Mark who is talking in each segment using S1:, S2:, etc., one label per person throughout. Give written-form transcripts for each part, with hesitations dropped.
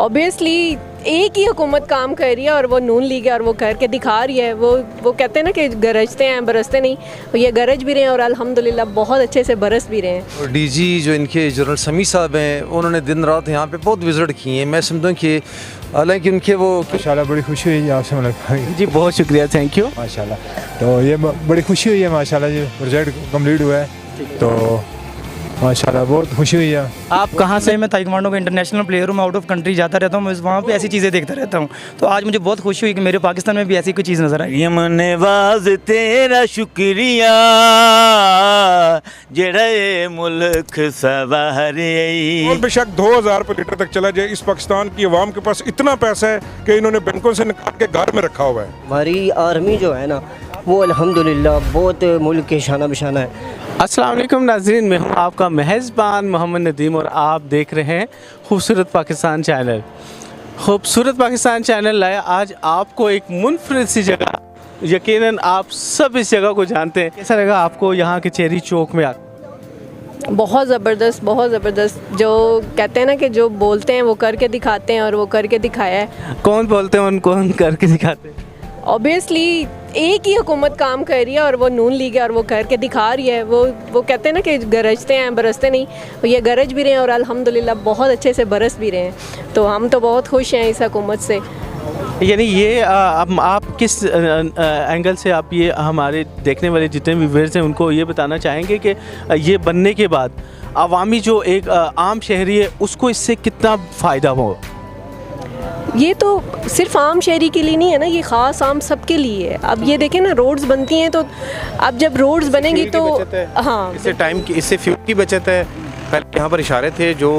S1: Obviously एक ही हुकूमत काम कर रही है और वो नून लीग है और वो करके दिखा रही है। वो कहते हैं ना कि गरजते हैं बरसते नहीं, तो ये गरज भी रहे हैं और अल्हम्दुलिल्लाह बहुत अच्छे से बरस भी रहे हैं।
S2: और डीजी जो इनके जनरल समी साहब हैं, उन्होंने दिन रात यहाँ पे बहुत विजिट किए हैं। मैं समझता हूँ कि हालांकि उनके वो
S3: माशाल्लाह बड़ी खुशी हुई है आपसे मुलाकात।
S4: जी बहुत शुक्रिया, थैंक यू।
S3: माशाल्लाह तो ये बड़ी खुशी हुई है माशाल्लाह, ये प्रोजेक्ट कंप्लीट हुआ है तो माशाल्लाह बहुत खुशी हुई है।
S4: आप कहाँ से? मैं ताइक्वांडो का इंटरनेशनल प्लेयर हूँ, मैं आउट ऑफ कंट्री जाता रहता हूँ, मैं वहाँ पे ऐसी चीज़ें देखता रहता हूँ। तो आज मुझे बहुत खुशी हुई कि मेरे पाकिस्तान में भी ऐसी कोई चीज़ नज़र आई।
S5: यमनवाज तेरा शुक्रिया जेड़ा ये मुल्क सवारे।
S6: और बेशक 2000 पर लीटर तक चला जाए, इस पाकिस्तान की आवाम के पास इतना पैसा है कि इन्होंने बैंकों से निकाल के घर में रखा हुआ है।
S7: हमारी आर्मी जो है ना वो अल्हम्दुलिल्लाह बहुत मुल्क के शाना बिशाना है।
S8: अस्सलाम वालेकुम नाज़रीन, मैं हूं आपका मेहज़बान मोहम्मद नदीम और आप देख रहे हैं खूबसूरत पाकिस्तान चैनल। खूबसूरत पाकिस्तान चैनल लाया आज आपको एक मुनफरिद सी जगह, यकीनन आप सब इस जगह को जानते हैं। कैसा लगा आपको यहाँ के चेरी चौक में आकर?
S1: बहुत ज़बरदस्त, बहुत ज़बरदस्त। जो कहते हैं ना कि जो बोलते हैं वो करके दिखाते हैं और वो करके दिखाया है।
S8: कौन बोलते हैं उनको करके दिखाते हैं?
S1: ऑब्वियसली एक ही हुकूमत काम कर रही है और वो नून लीग है और वो करके दिखा रही है। वो कहते हैं ना कि गरजते हैं बरसते नहीं, तो ये गरज भी रहे हैं और अल्हम्दुलिल्लाह बहुत अच्छे से बरस भी रहे हैं। तो हम तो बहुत खुश हैं इस हुकूमत से।
S8: यानी ये आप किस एंगल से आप ये हमारे देखने वाले जितने भी व्यूअर्स हैं उनको ये बताना चाहेंगे कि ये बनने के बाद अवामी जो एक आम शहरी है उसको इससे कितना फ़ायदा हो?
S1: ये तो सिर्फ आम शहरी के लिए नहीं है ना, ये ख़ास आम सबके लिए है। अब ये देखें ना, रोड्स बनती हैं तो अब जब रोड्स बनेंगी तो हाँ,
S9: इससे टाइम की, इससे फ्यूल की बचत है। पहले यहाँ पर इशारे थे जो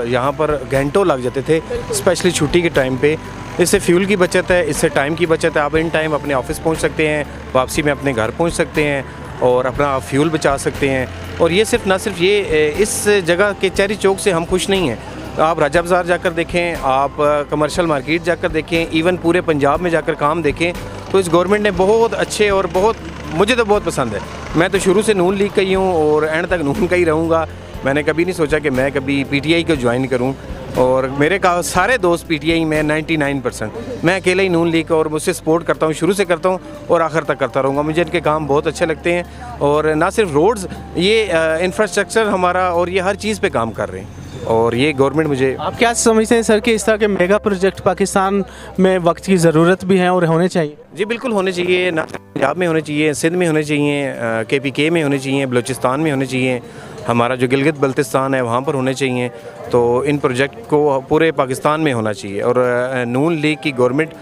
S9: यहाँ पर घंटों लग जाते थे, स्पेशली छुट्टी के टाइम पे। इससे फ्यूल की बचत है, इससे टाइम की बचत है। आप इन टाइम अपने ऑफिस पहुँच सकते हैं, वापसी में अपने घर पहुँच सकते हैं और अपना फ्यूल बचा सकते हैं। और ये सिर्फ ना सिर्फ ये इस जगह के चेरी चौक से हम खुश नहीं हैं। आप राजा बाज़ार जाकर देखें, आप कमर्शियल मार्केट जाकर देखें, इवन पूरे पंजाब में जाकर काम देखें, तो इस गवर्नमेंट ने बहुत अच्छे और बहुत, मुझे तो बहुत पसंद है। मैं तो शुरू से नून लीग का ही हूँ और एंड तक नून का ही रहूँगा। मैंने कभी नहीं सोचा कि मैं कभी पीटीआई को ज्वाइन करूँ और मेरे सारे दोस्त पीटीआई में 99%। मैं अकेले ही नून लीग और मुझसे सपोर्ट करता हूँ, शुरू से करता हूँ और आखिर तक करता रहूँगा। मुझे इनके काम बहुत अच्छे लगते हैं और ना सिर्फ रोड्स, ये इंफ्रास्ट्रक्चर हमारा और ये हर चीज़ पे काम कर रहे हैं और ये गवर्नमेंट मुझे।
S8: आप क्या समझते हैं सर कि इस तरह के मेगा प्रोजेक्ट पाकिस्तान में वक्त की ज़रूरत भी है और होने चाहिए?
S9: जी बिल्कुल होने चाहिए, ना पंजाब में होने चाहिए, सिंध में होने चाहिए, केपीके में होने चाहिए, बलूचिस्तान में होने चाहिए, हमारा जो गिलगित बल्तिस्तान है वहाँ पर होने चाहिए। तो इन प्रोजेक्ट को पूरे पाकिस्तान में होना चाहिए और नून लीग की गवर्नमेंट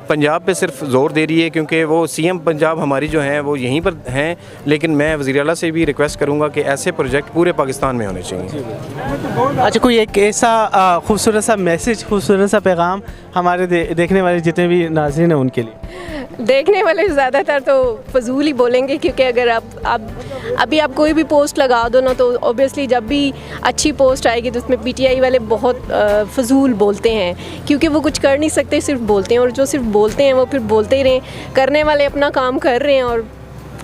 S9: पंजाब पे सिर्फ ज़ोर दे रही है क्योंकि वो सीएम पंजाब हमारी जो हैं वो यहीं पर हैं, लेकिन मैं वज़ीर आला से भी रिक्वेस्ट करूँगा कि ऐसे प्रोजेक्ट पूरे पाकिस्तान में होने चाहिए।
S8: अच्छा, कोई एक ऐसा खूबसूरत सा मैसेज, खूबसूरत सा पैगाम हमारे देखने वाले जितने भी नाज़रीन हैं उनके लिए?
S1: देखने वाले ज़्यादातर तो फजूल ही बोलेंगे, क्योंकि अगर आप अभी आप कोई भी पोस्ट लगा दो ना तो ऑब्वियसली जब भी अच्छी पोस्ट आएगी तो उसमें पीटीआई वाले बहुत फजूल बोलते हैं, क्योंकि वो कुछ कर नहीं सकते, सिर्फ बोलते हैं। और जो सिर्फ बोलते हैं वो फिर बोलते ही रहें, करने वाले अपना काम कर रहे हैं और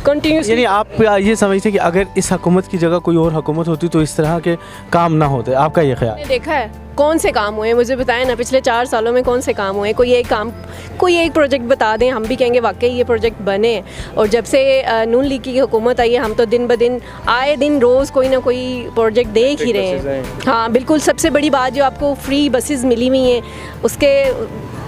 S1: कंटिन्यूस।
S8: यानी आप ये समझते हैं कि अगर इस हुकूमत की जगह कोई और हुकूमत होती तो इस तरह के काम ना होते? आपका ये ख्याल?
S1: आपने देखा है कौन से काम हुए, मुझे बताएं ना, पिछले 4 सालों में कौन से काम हुए? कोई एक प्रोजेक्ट बता दें, हम भी कहेंगे वाकई ये प्रोजेक्ट बने। और जब से नून लीग की हुकूमत आई है, हम तो दिन ब दिन आए दिन रोज़ कोई ना कोई प्रोजेक्ट देख ही रहे हैं। हाँ बिल्कुल, सबसे बड़ी बात जो आपको फ्री बसेस मिली हुई हैं, उसके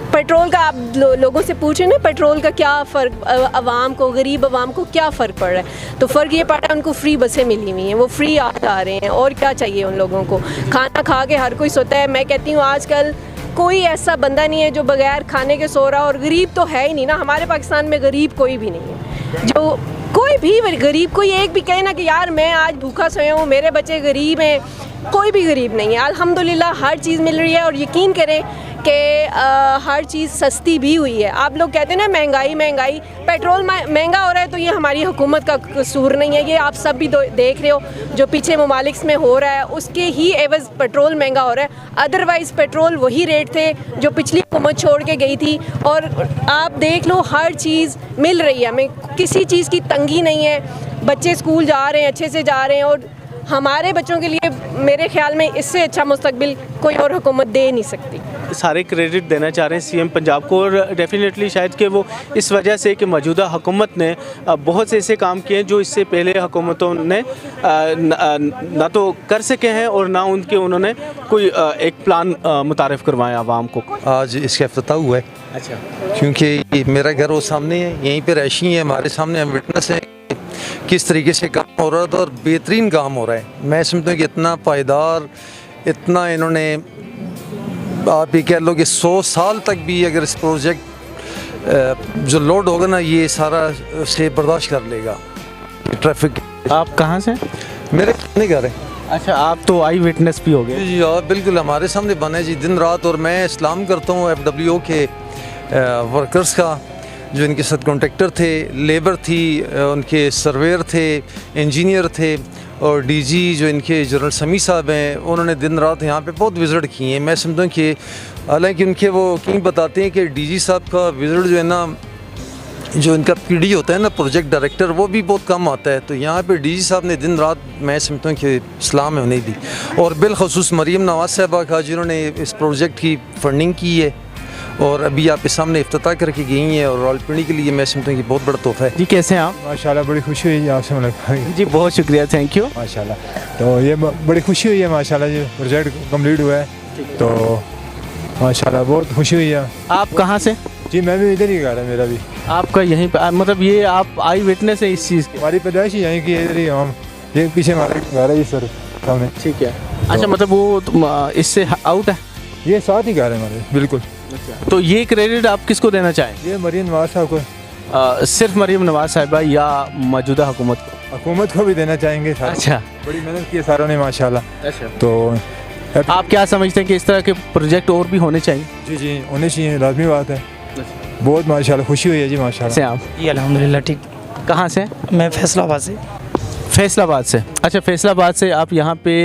S1: पेट्रोल का आप लोगों से पूछें ना, पेट्रोल का क्या फ़र्क आवाम को, गरीब आवाम को क्या फ़र्क पड़ रहा है? तो फ़र्क ये पड़ रहा है उनको फ्री बसें मिली हुई हैं, वो फ्री आ रहे हैं। और क्या चाहिए उन लोगों को? खाना खा के हर कोई सोता है। मैं कहती हूँ आजकल कोई ऐसा बंदा नहीं है जो बगैर खाने के सो रहा, और गरीब तो है ही नहीं ना। हमारे पाकिस्तान में गरीब कोई भी नहीं है। जो कोई भी गरीब, कोई एक भी कहे ना कि यार मैं आज भूखा सोया हूँ, मेरे बच्चे गरीब हैं, कोई भी गरीब नहीं है। अल्हम्दुलिल्लाह हर चीज़ मिल रही है और यकीन करें कि हर चीज़ सस्ती भी हुई है। आप लोग कहते हैं ना महंगाई, पेट्रोल महंगा हो रहा है तो ये हमारी हुकूमत का कसूर नहीं है, ये आप सब भी देख रहे हो जो पीछे ममालिक में हो रहा है, उसके ही एवज़ पेट्रोल महंगा हो रहा है। अदरवाइज़ पेट्रोल वही रेट थे जो पिछली हुकूमत छोड़ के गई थी। और आप देख लो हर चीज़ मिल रही है, हमें किसी चीज़ की तंगी नहीं है। बच्चे स्कूल जा रहे हैं, अच्छे से जा रहे हैं और हमारे बच्चों के लिए मेरे ख्याल में इससे अच्छा मुस्तकबिल कोई और हुकूमत दे नहीं सकती।
S8: सारे क्रेडिट देना चाह रहे हैं सीएम पंजाब को, और डेफिनेटली शायद कि वो इस वजह से कि मौजूदा हुकूमत ने बहुत से ऐसे काम किए हैं जो इससे पहले हुकूमतों ने ना तो कर सके हैं और ना उन्होंने कोई एक प्लान मुतारिफ करवाया आवाम को।
S2: आज इसका इफ्तिताह हुआ है।
S8: अच्छा,
S2: क्योंकि मेरा घर वो सामने है, यहीं पे रैशी है, हमारे सामने हम विटनेस हैं किस तरीके से काम हो रहा था और बेहतरीन काम हो रहा है। मैं समझता हूँ कि इतना पायदार, इतना इन्होंने आप ये कह लो कि 100 साल तक भी अगर इस प्रोजेक्ट जो लोड होगा ना ये सारा से बर्दाश्त कर लेगा ट्रैफिक।
S8: आप कहाँ से?
S2: मेरे कितने घर हैं।
S8: अच्छा, आप तो आई विटनेस भी हो गए।
S2: जी हाँ, बिल्कुल हमारे सामने बने जी दिन रात। और मैं इस्लाम करता हूँ FWO के वर्कर्स का, जो इनके साथ कॉन्ट्रैक्टर थे, लेबर थी, उनके सर्वेयर थे, इंजीनियर थे, और DG जो इनके जनरल समी साहब हैं, उन्होंने दिन रात यहाँ पे बहुत विज़िट किए हैं। मैं समझता हूँ कि हालांकि उनके वो कहीं बताते हैं कि DG साहब का विज़िट जो है ना, जो इनका PD होता है ना, प्रोजेक्ट डायरेक्टर, वो भी बहुत कम आता है। तो यहाँ पे DG साहब ने दिन रात, मैं समझता हूँ कि इस्लाम है उन्हें दी, और बिलखसूस मरीम नवाज़ साहबा का जिन्होंने इस प्रोजेक्ट की फंडिंग की है और अभी आपके सामने इफ्तिताह करके गई हैं, और रावलपिंडी के लिए मैं समझता हूँ कि बहुत बड़ा तोहफा है।
S8: जी, कैसे हैं आप?
S3: माशाल्लाह बड़ी खुशी हुई है आपसे मुलाकात।
S8: जी, बहुत शुक्रिया, थैंक यू।
S3: माशाल्लाह, तो ये बड़ी खुशी हुई है माशाल्लाह, जो प्रोजेक्ट कंप्लीट हुआ है तो माशाल्लाह बहुत खुशी हुई है।
S8: आप कहाँ से?
S3: जी मैं भी इधर ही घर है, मेरा भी।
S8: आपका यहीं पे मतलब ये आप आई विटनेस है इस चीज़ की?
S3: हमारी पैदाइश ही यहीं की, इधर ही हम, ये पीछे हमारे घर है, ये सर सामने।
S8: ठीक है। अच्छा, मतलब वो इससे आउट है?
S3: ये साथ ही घर है हमारे, बिल्कुल।
S8: तो ये क्रेडिट आप किसको देना चाहें?
S3: ये मरीम नवाज साहब को।
S8: सिर्फ मरीम नवाज साहिबा या मौजूदा हुकूमत को?
S3: हुकूमत को भी देना चाहेंगे।
S8: अच्छा,
S3: बड़ी मेहनत की है सारों ने माशाल्लाह।
S8: अच्छा,
S3: तो
S8: आप क्या समझते हैं कि इस तरह के प्रोजेक्ट और भी होने चाहिए?
S3: जी जी होने चाहिए, लाजमी बात है। बहुत माशाल्लाह खुशी हुई है जी माशाल्लाह।
S4: से आप? जी अल्हम्दुलिल्लाह ठीक।
S8: कहाँ से?
S4: मैं फैसलाबाद से।
S8: फैसलाबाद से। अच्छा, फैसलाबाद से आप यहाँ पे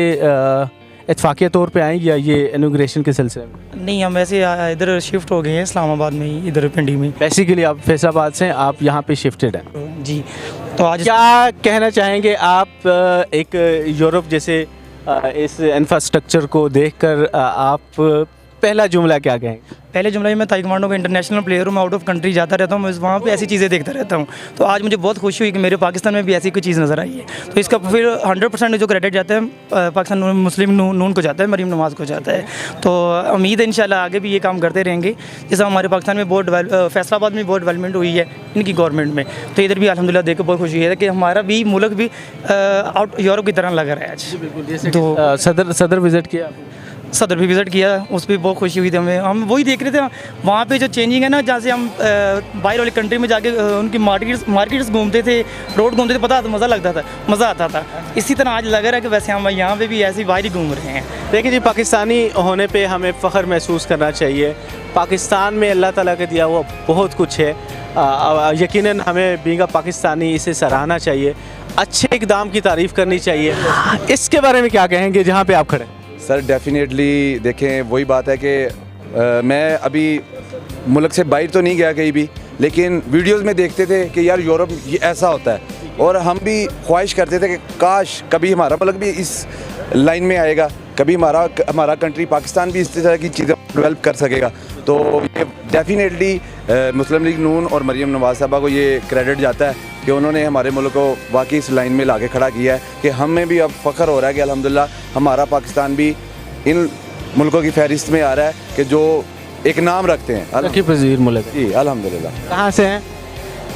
S8: इत्फाकिया तौर पे आए या ये इनॉग्रेशन के सिलसिले में?
S4: नहीं, हम वैसे इधर शिफ्ट हो गए हैं इस्लामाबाद में ही, इधर पिंडी में।
S8: बेसिकली आप फैसलाबाद से, आप यहाँ पे शिफ्टेड हैं।
S4: जी, तो आज
S8: क्या कहना चाहेंगे आप एक यूरोप जैसे इस इंफ्रास्ट्रक्चर को देखकर आप पहला जुमला क्या कहेंगे?
S4: पहले जुमला मैं ताइक्वांडो का इंटरनेशनल प्लेयर हूँ, मैं आउट ऑफ कंट्री जाता रहता हूँ, मैं वहाँ पे ऐसी चीज़ें देखता रहता हूँ। तो आज मुझे बहुत खुशी हुई कि मेरे पाकिस्तान में भी ऐसी कोई चीज़ नज़र आई है। तो इसका फिर 100% जो क्रेडिट जाता है पाकिस्तान मुस्लिम नून को जाता है, मरीम नवाज़ को जाता है। तो उम्मीद है इंशाल्लाह आगे भी ये काम करते रहेंगे। जैसा हमारे पाकिस्तान में बहुत फैसलाबाद में बहुत डेवलपमेंट हुई है इनकी गवर्नमेंट में, तो इधर भी अल्हम्दुलिल्लाह देख के बहुत खुशी है कि हमारा भी मुल्क भी आउट यूरोप की तरह लग रहा है आज। तो
S8: सदर विज़िट किया?
S4: सदर भी विज़िट किया, उस पर बहुत खुशी हुई थी हमें। हम वही देख रहे थे वहाँ पे जो चेंजिंग है ना, जहाँ से हम बाहर वाली कंट्री में जाके उनकी मार्केट्स घूमते थे, रोड घूमते थे, पता था मज़ा लगता था, मज़ा आता था। इसी तरह आज लग रहा है कि वैसे हम यहाँ पे भी ऐसे बाहर ही घूम रहे हैं।
S8: देखिए जी, पाकिस्तानी होने पे हमें फ़ख्र महसूस करना चाहिए। पाकिस्तान में अल्लाह ताला का दिया हुआ बहुत कुछ है। यकीनन हमें बींगा पाकिस्तानी इसे सराहना चाहिए, अच्छे इक़दाम की तारीफ़ करनी चाहिए। इसके बारे में क्या कहेंगे जहाँ पर आप खड़े?
S10: सर डेफिनेटली देखें, वही बात है कि मैं अभी मुल्क से बाहर तो नहीं गया कहीं भी, लेकिन वीडियोस में देखते थे कि यार यूरोप ये ऐसा होता है, और हम भी ख्वाहिश करते थे कि काश कभी हमारा मुल्क भी इस लाइन में आएगा, कभी हमारा कंट्री पाकिस्तान भी इस तरह की चीज़ें डेवलप कर सकेगा। तो ये डेफिनेटली मुस्लिम लीग नून और मरीम नवाज़ साहबा को ये क्रेडिट जाता है कि उन्होंने हमारे मुल्क को वाकई इस लाइन में लाके खड़ा किया है कि हमें भी अब फ़ख्र हो रहा है कि अल्हम्दुलिल्लाह हमारा पाकिस्तान भी इन मुल्कों की फहरिस्त में आ रहा है कि जो एक नाम रखते हैं।
S8: तरक्की पज़ीर मुल्क।
S10: जी अल्हम्दुलिल्लाह।
S8: कहाँ से हैं?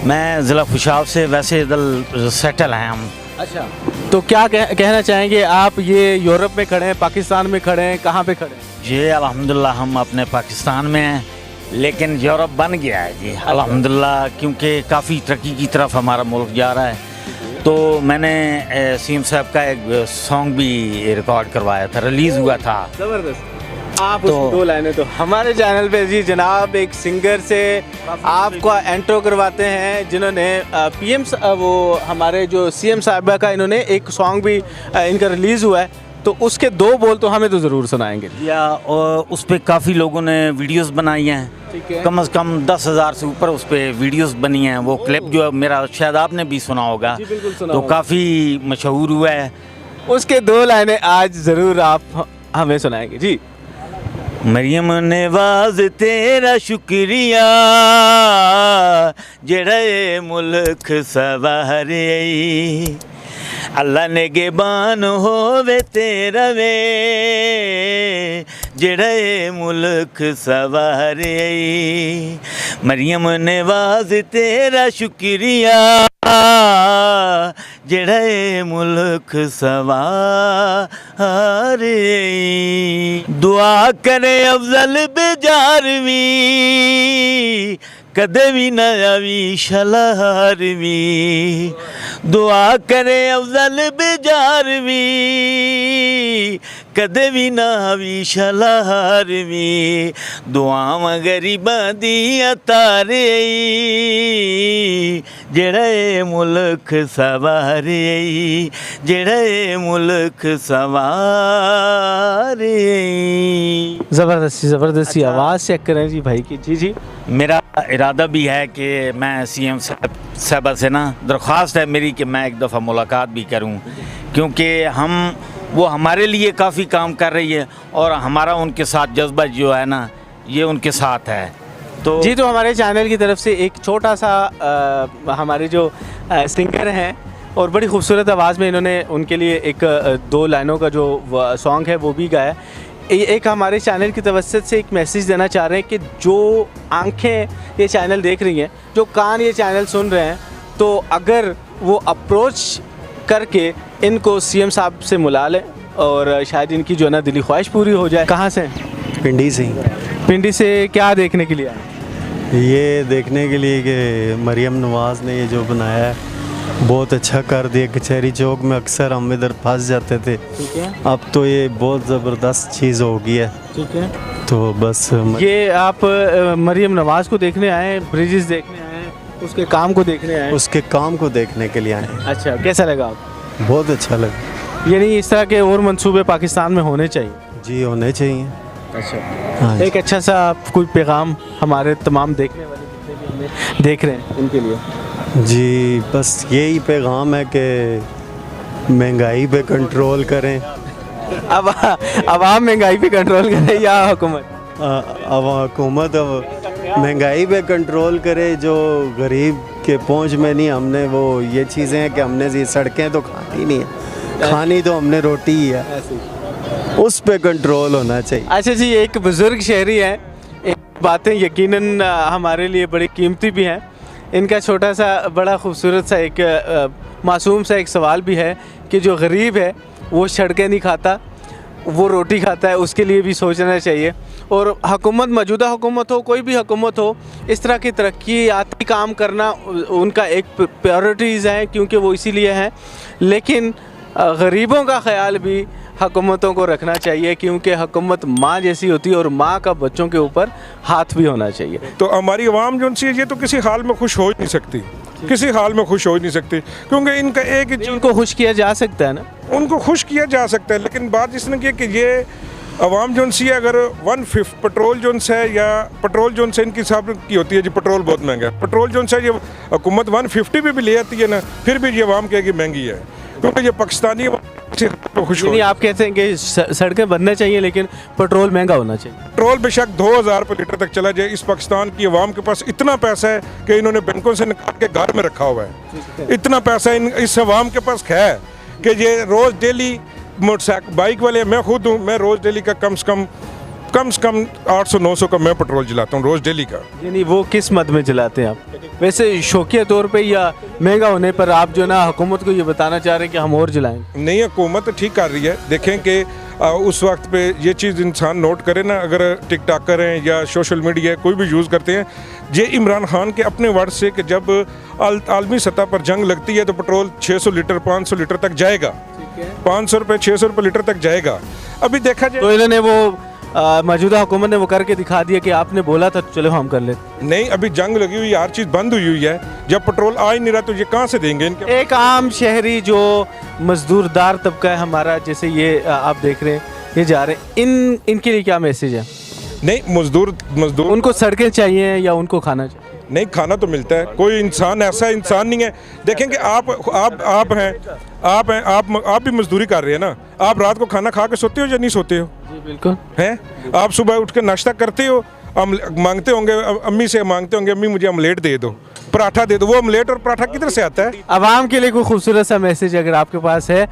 S5: मैं ज़िला खुशाब से, वैसे इधर सेटल हैं हम।
S8: अच्छा, तो क्या कहना चाहेंगे आप? ये यूरोप में खड़े हैं, पाकिस्तान में खड़े हैं, कहाँ पे खड़े हैं?
S5: जी अल्हम्दुलिल्लाह हम अपने पाकिस्तान में हैं, लेकिन यूरोप बन गया है जी अल्हम्दुलिल्लाह, क्योंकि काफ़ी तरक्की की तरफ हमारा मुल्क जा रहा है। तो मैंने सीएम साहब का एक सॉन्ग भी रिकॉर्ड करवाया था, रिलीज़ हुआ था।
S8: ज़बरदस्त। आप तो दो लाइनें तो हमारे चैनल पे जी जनाब एक सिंगर से आपको एंट्रो करवाते हैं, जिन्होंने पीएम वो हमारे जो सीएम साहबा का इन्होंने एक सॉन्ग भी इनका रिलीज़ हुआ है, तो उसके दो बोल तो हमें तो ज़रूर सुनाएंगे।
S5: या उस पर काफ़ी लोगों ने वीडियोस बनाई हैं, कम से कम 10,000 से ऊपर उस पर वीडियोस बनी हैं। वो क्लिप जो मेरा शायद आपने भी सुना होगा, तो काफ़ी मशहूर हुआ है।
S8: उसके 2 लाइनें आज ज़रूर आप हमें सुनाएंगे जी।
S5: मरियम नवाज तेरा शुक्रिया जेड़ा ये मुल्क सवारे अल्लाह ने गेबान होवे तेरा वे जेड़ा ये मुल्क सवारे मरियम नवाज तेरा शुक्रिया जेड़ा ये मुल्क सवारे दुआ करे अफजल बेजारवी कदे भी न आवी शलहारवी दुआ करे अफजल बेजारवी कदे भी न आवी शलहारवी दुआवां गरीबां दियां तारे जेड़ा ये मुल्क सवारे जेड़ा ये मुल्क सवारे।
S8: ज़बरदस्ती आवाज़ चेक करें जी भाई की। जी जी,
S5: मेरा इरादा भी है कि मैं सीएम साहब से ना दरख्वास्त है मेरी कि मैं एक दफ़ा मुलाकात भी करूं, क्योंकि वो हमारे लिए काफ़ी काम कर रही है और हमारा उनके साथ जज्बा जो है ना ये उनके साथ है। तो
S8: जी, तो हमारे चैनल की तरफ से एक छोटा सा हमारे जो सिंगर हैं और बड़ी खूबसूरत आवाज़ में इन्होंने उनके लिए एक 2 लाइनों का जो सॉन्ग है वो भी गाया। एक हमारे चैनल की तवज्जुह से एक मैसेज देना चाह रहे हैं कि जो आंखें ये चैनल देख रही हैं, जो कान ये चैनल सुन रहे हैं, तो अगर वो अप्रोच करके इनको सीएम साहब से मिला लें और शायद इनकी जो है ना दिली ख्वाहिश पूरी हो जाए। कहाँ से?
S11: पिंडी से।
S8: पिंडी से क्या देखने के लिए आए?
S11: ये देखने के लिए कि मरियम नवाज़ ने ये जो बनाया है बहुत अच्छा कर दिया। कचहरी चौक में अक्सर हम इधर फंस जाते थे,
S8: ठीक है,
S11: अब तो ये बहुत ज़बरदस्त चीज़ हो गई है।
S8: ठीक है,
S11: तो बस
S8: ये आप मरियम नवाज़ को देखने आए, ब्रिजेस देखने आए, उसके काम को देखने आए?
S11: उसके काम को देखने के लिए आए।
S8: अच्छा, कैसा लगा आपको?
S11: बहुत अच्छा लगा।
S8: यानी इस तरह के और मंसूबे पाकिस्तान में होने चाहिए?
S11: जी होने चाहिए।
S8: अच्छा,
S11: हाँ,
S8: एक अच्छा सा कोई पैगाम हमारे तमाम देखने वाले जितने भी हमें देख रहे हैं उनके लिए?
S11: जी बस यही पैगाम है कि महंगाई पे कंट्रोल करें।
S8: अब आवाम महंगाई पे कंट्रोल करे या हुकूमत?
S11: अब हुकूमत अब महंगाई पे कंट्रोल करे। जो गरीब के पहुंच में नहीं, हमने वो ये चीज़ें हैं कि हमने ये सड़कें तो खानी नहीं है, खानी तो हमने रोटी ही है, उस पे कंट्रोल होना चाहिए।
S8: अच्छा जी, एक बुज़ुर्ग शहरी हैं, एक बातें यकीनन हमारे लिए बड़ी कीमती भी हैं। इनका छोटा सा बड़ा खूबसूरत सा एक मासूम सा एक सवाल भी है कि जो गरीब है वो सड़कें नहीं खाता, वो रोटी खाता है, उसके लिए भी सोचना चाहिए। और हुकूमत, मौजूदा हुकूमत हो, कोई भी हुकूमत हो, इस तरह की तरक्याती काम करना उनका एक प्रायोरिटीज़ है, क्योंकि वो इसीलिए हैं। लेकिन गरीबों का ख्याल भी हुकूमतों को रखना चाहिए, क्योंकि हुकूमत माँ जैसी होती है और माँ का बच्चों के ऊपर हाथ भी होना चाहिए।
S6: तो हमारी आवाम जो सी ये तो किसी हाल में खुश हो ही नहीं सकती, किसी हाल में खुश हो ही नहीं सकती, क्योंकि इनका एक ही
S8: उनको खुश किया जा सकता है ना,
S6: उनको खुश किया जा सकता है। लेकिन बात इसने की कि ये आवाम जो सी अगर 1/5 पेट्रोल जो है या पेट्रोल जो से इनकी हिसाब की होती है जी, पेट्रोल बहुत महंगा है, पेट्रोल जो है ये हुकूमत 150 पे भी ले आती है ना, फिर भी ये आवाम कहेगी महंगी है, क्योंकि ये पाकिस्तानी खुश हो।
S8: आप कहते हैं कि सड़कें बनने चाहिए लेकिन पेट्रोल महंगा होना चाहिए।
S6: पेट्रोल बेशक 2000 रुपये लीटर तक चला जाए, इस पाकिस्तान की आवाम के पास इतना पैसा है कि इन्होंने बैंकों से निकाल के घर में रखा हुआ है। इतना पैसा इस आवाम के पास है कि ये रोज़ डेली मोटरसाइकिल बाइक वाले, मैं खुद हूँ, मैं रोज़ डेली का कम से कम 800-900 का मैं पेट्रोल जलाता हूँ रोज़ डेली का।
S8: यानी वो किस मद में जलाते हैं आप? वैसे शौकिया तौर पे या महंगा होने पर आप जो ना हुकूमत को ये बताना चाह रहे हैं कि हम और जलाएं?
S6: नहीं, हुकूमत तो ठीक कर रही है। देखें कि उस वक्त पे ये चीज़ इंसान नोट करे ना, अगर टिकटॉकर हैं या सोशल मीडिया कोई भी यूज़ करते हैं, ये इमरान खान के अपने वर्ड से कि जब आलमी सतह पर जंग लगती है तो पेट्रोल 600 लीटर 500 लीटर तक जाएगा, 500 रुपये 600 रुपये लीटर तक जाएगा। अभी देखा जाए
S8: तो इन्होंने वो मौजूदा हुकूमत ने वो करके दिखा दिया कि आपने बोला था चलो हम कर लेते।
S6: नहीं, अभी जंग लगी हुई, हर चीज़ बंद हुई है, जब पेट्रोल आ ही नहीं रहा तो ये कहाँ से देंगे इनके?
S8: एक आम शहरी जो मजदूरदार तबका है हमारा, जैसे ये आप देख रहे हैं ये जा रहे हैं, इनके लिए क्या मैसेज है?
S6: नहीं, मजदूर
S8: उनको सड़कें चाहिए या उनको खाना चाहिए?
S6: नहीं, खाना तो मिलता है। कोई इंसान ऐसा इंसान नहीं है, देखें कि आप हैं, आप भी मजदूरी कर रहे हैं ना। आप रात को खाना खा के सोते हो या नहीं सोते हो?
S8: जी बिल्कुल।
S6: हैं, आप सुबह उठ के नाश्ता करते हो, मांगते होंगे, अम्मी से मांगते होंगे, अम्मी मुझे ऑमलेट दे दो, पराठा दे दो। वो ऑमलेट और पराठा किधर से आता है?
S8: आवाम के लिए कोई खूबसूरत सा मैसेज अगर आपके पास है।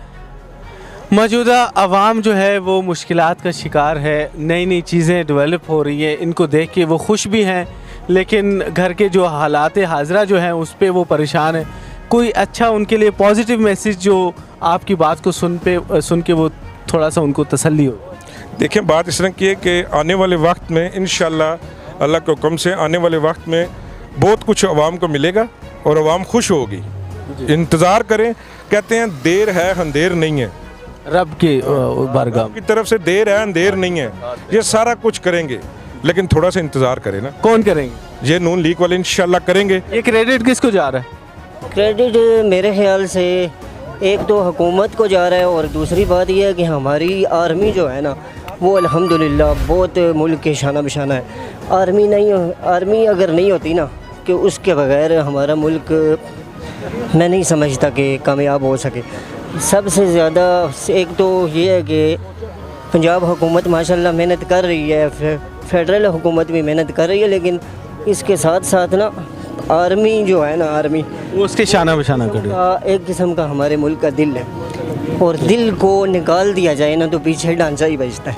S8: मौजूदा आवाम जो है वो मुश्किलात का शिकार है, नई नई चीज़ें डेवलप हो रही हैं, इनको देख के वो खुश भी हैं, लेकिन घर के जो हालात हाजरा जो हैं उस पर वो परेशान है। कोई अच्छा उनके लिए पॉजिटिव मैसेज जो आपकी बात को सुन के वो थोड़ा सा उनको तसल्ली हो।
S6: देखें, बात इस तरह की है कि आने वाले वक्त में इंशाल्लाह अल्लाह के हुक्म से आने वाले वक्त में बहुत कुछ आवाम को मिलेगा और आवाम खुश होगी। इंतज़ार करें, कहते हैं देर है अंधेर नहीं है।
S8: रब की बारगाह
S6: की तरफ से देर है अंधेर नहीं है, ये सारा कुछ करेंगे, लेकिन थोड़ा सा इंतज़ार करें ना।
S8: कौन करेंगे?
S6: ये नून लीग वाले इंशाल्लाह करेंगे।
S8: ये क्रेडिट किसको जा रहा है?
S7: क्रेडिट मेरे ख्याल से एक तो हुकूमत को जा रहा है, और दूसरी बात यह है कि हमारी आर्मी जो है ना वो अल्हम्दुलिल्लाह बहुत मुल्क के शाना बशाना है। आर्मी अगर नहीं होती ना, कि उसके बगैर हमारा मुल्क मैं नहीं समझता कि कामयाब हो सके। सबसे ज़्यादा एक तो ये है कि पंजाब हुकूमत माशाल्लाह मेहनत कर रही है, फेडरल हुकूमत भी मेहनत कर रही है, लेकिन इसके साथ साथ ना आर्मी जो है ना, आर्मी
S8: वो उसके शाना बशाना कर
S7: एक किस्म का हमारे मुल्क का दिल है, और दिल को निकाल दिया जाए ना तो पीछे ढांचा ही बचता है।